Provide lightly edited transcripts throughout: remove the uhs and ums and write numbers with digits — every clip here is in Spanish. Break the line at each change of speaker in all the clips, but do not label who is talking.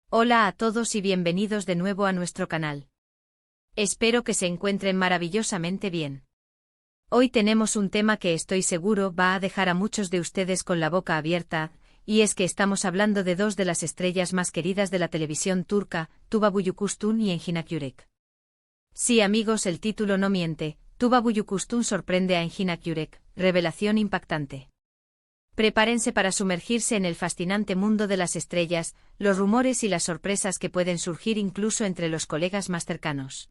Hola a todos y bienvenidos de nuevo a nuestro canal. Espero que se encuentren maravillosamente bien. Hoy tenemos un tema que estoy seguro va a dejar a muchos de ustedes con la boca abierta, y es que estamos hablando de dos de las estrellas más queridas de la televisión turca, Tuba Büyüküstün y Engin Akyürek. Sí amigos, el título no miente, Tuba Büyüküstün sorprende a Engin Akyürek, revelación impactante. Prepárense para sumergirse en el fascinante mundo de las estrellas, los rumores y las sorpresas que pueden surgir incluso entre los colegas más cercanos.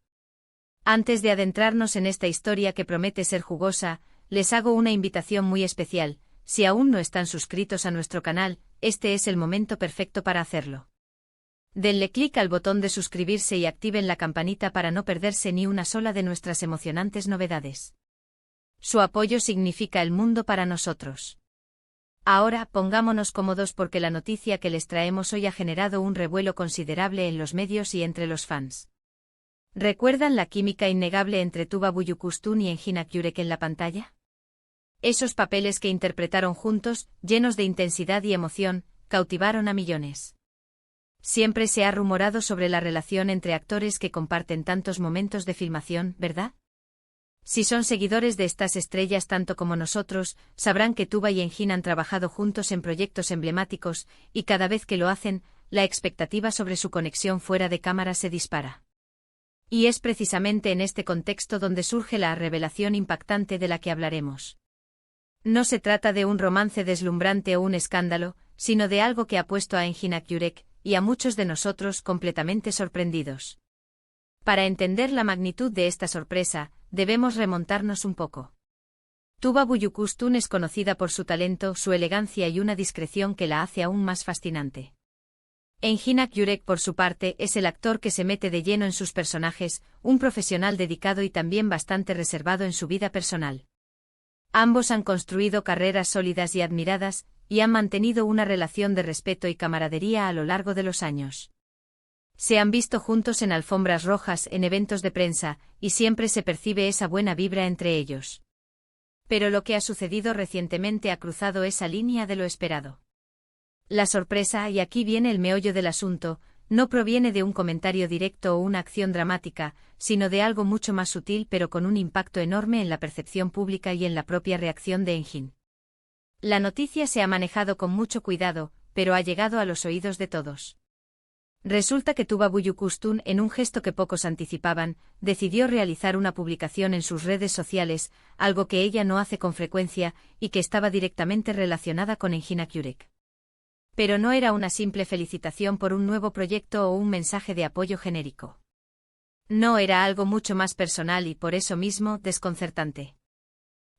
Antes de adentrarnos en esta historia que promete ser jugosa, les hago una invitación muy especial. Si aún no están suscritos a nuestro canal, este es el momento perfecto para hacerlo. Denle clic al botón de suscribirse y activen la campanita para no perderse ni una sola de nuestras emocionantes novedades. Su apoyo significa el mundo para nosotros. Ahora, pongámonos cómodos porque la noticia que les traemos hoy ha generado un revuelo considerable en los medios y entre los fans. ¿Recuerdan la química innegable entre Tuba Büyüküstün y Engin Akyürek en la pantalla? Esos papeles que interpretaron juntos, llenos de intensidad y emoción, cautivaron a millones. Siempre se ha rumorado sobre la relación entre actores que comparten tantos momentos de filmación, ¿verdad? Si son seguidores de estas estrellas tanto como nosotros, sabrán que Tuba y Engin han trabajado juntos en proyectos emblemáticos, y cada vez que lo hacen, la expectativa sobre su conexión fuera de cámara se dispara. Y es precisamente en este contexto donde surge la revelación impactante de la que hablaremos. No se trata de un romance deslumbrante o un escándalo, sino de algo que ha puesto a Engin Akyürek, y a muchos de nosotros completamente sorprendidos. Para entender la magnitud de esta sorpresa, debemos remontarnos un poco. Tuba Büyüküstün es conocida por su talento, su elegancia y una discreción que la hace aún más fascinante. Engin Akyürek, por su parte, es el actor que se mete de lleno en sus personajes, un profesional dedicado y también bastante reservado en su vida personal. Ambos han construido carreras sólidas y admiradas, y han mantenido una relación de respeto y camaradería a lo largo de los años. Se han visto juntos en alfombras rojas, en eventos de prensa, y siempre se percibe esa buena vibra entre ellos. Pero lo que ha sucedido recientemente ha cruzado esa línea de lo esperado. La sorpresa, y aquí viene el meollo del asunto, no proviene de un comentario directo o una acción dramática, sino de algo mucho más sutil pero con un impacto enorme en la percepción pública y en la propia reacción de Engin. La noticia se ha manejado con mucho cuidado, pero ha llegado a los oídos de todos. Resulta que Tuba Büyüküstün, en un gesto que pocos anticipaban, decidió realizar una publicación en sus redes sociales, algo que ella no hace con frecuencia, y que estaba directamente relacionada con Engin Akyürek. Pero no era una simple felicitación por un nuevo proyecto o un mensaje de apoyo genérico. No, era algo mucho más personal y por eso mismo desconcertante.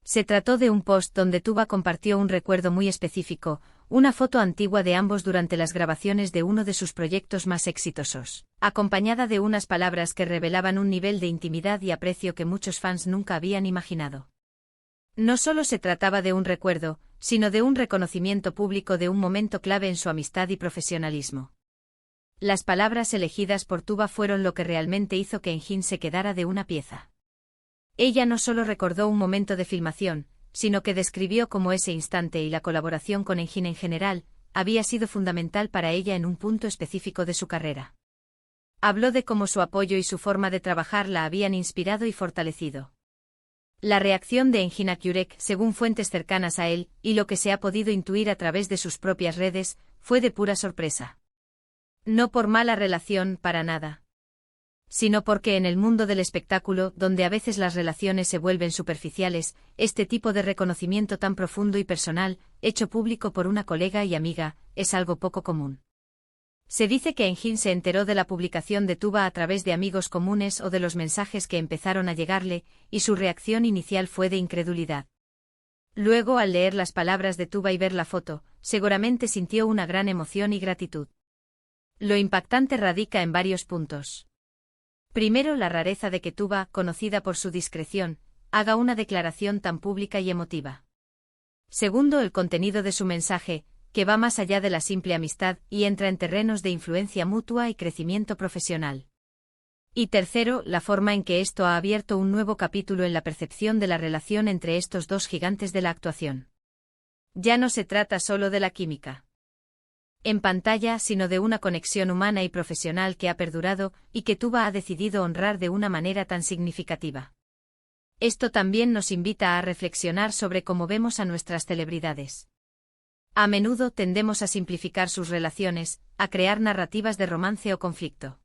Se trató de un post donde Tuba compartió un recuerdo muy específico, una foto antigua de ambos durante las grabaciones de uno de sus proyectos más exitosos, acompañada de unas palabras que revelaban un nivel de intimidad y aprecio que muchos fans nunca habían imaginado. No solo se trataba de un recuerdo, sino de un reconocimiento público de un momento clave en su amistad y profesionalismo. Las palabras elegidas por Tuba fueron lo que realmente hizo que Engin se quedara de una pieza. Ella no solo recordó un momento de filmación, sino que describió cómo ese instante y la colaboración con Engin en general, había sido fundamental para ella en un punto específico de su carrera. Habló de cómo su apoyo y su forma de trabajar la habían inspirado y fortalecido. La reacción de Engin Akyürek, según fuentes cercanas a él, y lo que se ha podido intuir a través de sus propias redes, fue de pura sorpresa. No por mala relación, para nada. Sino porque en el mundo del espectáculo, donde a veces las relaciones se vuelven superficiales, este tipo de reconocimiento tan profundo y personal, hecho público por una colega y amiga, es algo poco común. Se dice que Engin se enteró de la publicación de Tuba a través de amigos comunes o de los mensajes que empezaron a llegarle, y su reacción inicial fue de incredulidad. Luego, al leer las palabras de Tuba y ver la foto, seguramente sintió una gran emoción y gratitud. Lo impactante radica en varios puntos. Primero, la rareza de que Tuba, conocida por su discreción, haga una declaración tan pública y emotiva. Segundo, el contenido de su mensaje, que va más allá de la simple amistad y entra en terrenos de influencia mutua y crecimiento profesional. Y tercero, la forma en que esto ha abierto un nuevo capítulo en la percepción de la relación entre estos dos gigantes de la actuación. Ya no se trata solo de la química. en pantalla, sino de una conexión humana y profesional que ha perdurado y que Tuba ha decidido honrar de una manera tan significativa. Esto también nos invita a reflexionar sobre cómo vemos a nuestras celebridades. A menudo tendemos a simplificar sus relaciones, a crear narrativas de romance o conflicto.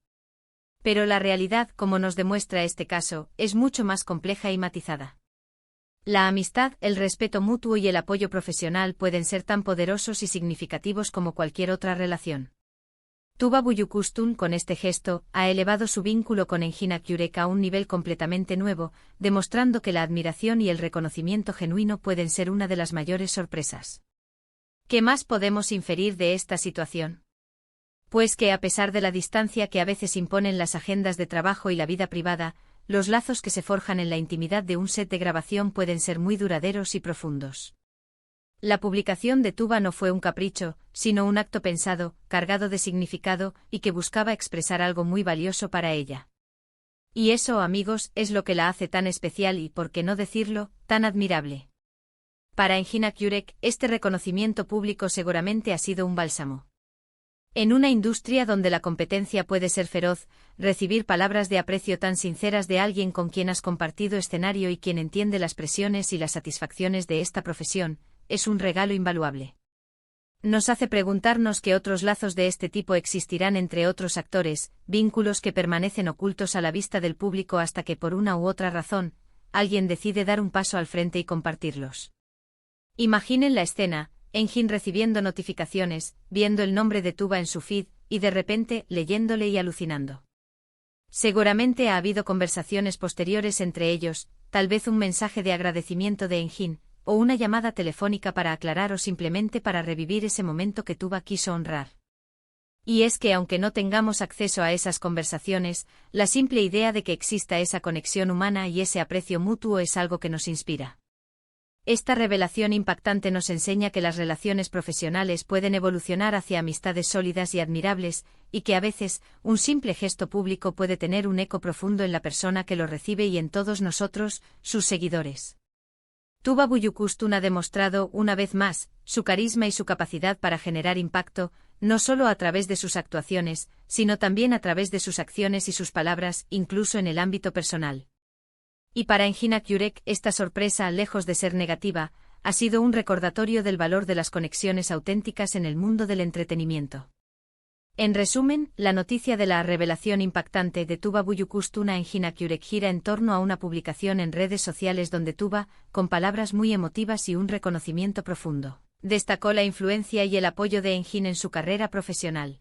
Pero la realidad, como nos demuestra este caso, es mucho más compleja y matizada. La amistad, el respeto mutuo y el apoyo profesional pueden ser tan poderosos y significativos como cualquier otra relación. Tuba Büyüküstün, con este gesto, ha elevado su vínculo con Engin Akyürek a un nivel completamente nuevo, demostrando que la admiración y el reconocimiento genuino pueden ser una de las mayores sorpresas. ¿Qué más podemos inferir de esta situación? Pues que a pesar de la distancia que a veces imponen las agendas de trabajo y la vida privada, los lazos que se forjan en la intimidad de un set de grabación pueden ser muy duraderos y profundos. La publicación de Tuba no fue un capricho, sino un acto pensado, cargado de significado, y que buscaba expresar algo muy valioso para ella. Y eso, amigos, es lo que la hace tan especial y, por qué no decirlo, tan admirable. Para Engin Akyürek, este reconocimiento público seguramente ha sido un bálsamo. En una industria donde la competencia puede ser feroz, recibir palabras de aprecio tan sinceras de alguien con quien has compartido escenario y quien entiende las presiones y las satisfacciones de esta profesión, es un regalo invaluable. Nos hace preguntarnos qué otros lazos de este tipo existirán entre otros actores, vínculos que permanecen ocultos a la vista del público hasta que por una u otra razón, alguien decide dar un paso al frente y compartirlos. Imaginen la escena, Engin recibiendo notificaciones, viendo el nombre de Tuba en su feed, y de repente, leyéndole y alucinando. Seguramente ha habido conversaciones posteriores entre ellos, tal vez un mensaje de agradecimiento de Engin, o una llamada telefónica para aclarar o simplemente para revivir ese momento que Tuba quiso honrar. Y es que aunque no tengamos acceso a esas conversaciones, la simple idea de que exista esa conexión humana y ese aprecio mutuo es algo que nos inspira. Esta revelación impactante nos enseña que las relaciones profesionales pueden evolucionar hacia amistades sólidas y admirables, y que a veces, un simple gesto público puede tener un eco profundo en la persona que lo recibe y en todos nosotros, sus seguidores. Tuba Büyüküstün ha demostrado, una vez más, su carisma y su capacidad para generar impacto, no solo a través de sus actuaciones, sino también a través de sus acciones y sus palabras, incluso en el ámbito personal. Y para Engin Akyürek, esta sorpresa, lejos de ser negativa, ha sido un recordatorio del valor de las conexiones auténticas en el mundo del entretenimiento. En resumen, la noticia de la revelación impactante de Tuba Büyüküstün a Engin Akyürek gira en torno a una publicación en redes sociales donde Tuba, con palabras muy emotivas y un reconocimiento profundo, destacó la influencia y el apoyo de Engin en su carrera profesional.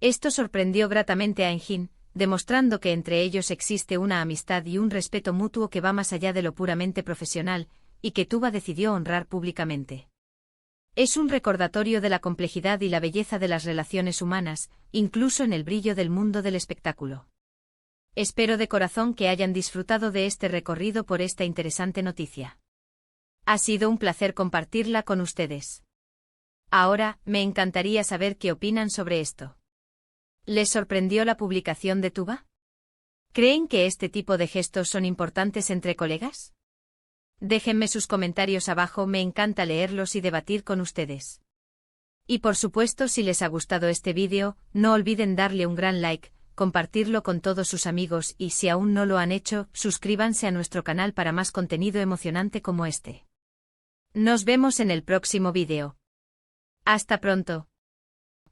Esto sorprendió gratamente a Engin, demostrando que entre ellos existe una amistad y un respeto mutuo que va más allá de lo puramente profesional, y que Tuba decidió honrar públicamente. Es un recordatorio de la complejidad y la belleza de las relaciones humanas, incluso en el brillo del mundo del espectáculo. Espero de corazón que hayan disfrutado de este recorrido por esta interesante noticia. Ha sido un placer compartirla con ustedes. Ahora, me encantaría saber qué opinan sobre esto. ¿Les sorprendió la publicación de Tuba? ¿Creen que este tipo de gestos son importantes entre colegas? Déjenme sus comentarios abajo, me encanta leerlos y debatir con ustedes. Y por supuesto, si les ha gustado este vídeo, no olviden darle un gran like, compartirlo con todos sus amigos y si aún no lo han hecho, suscríbanse a nuestro canal para más contenido emocionante como este. Nos vemos en el próximo vídeo. Hasta pronto.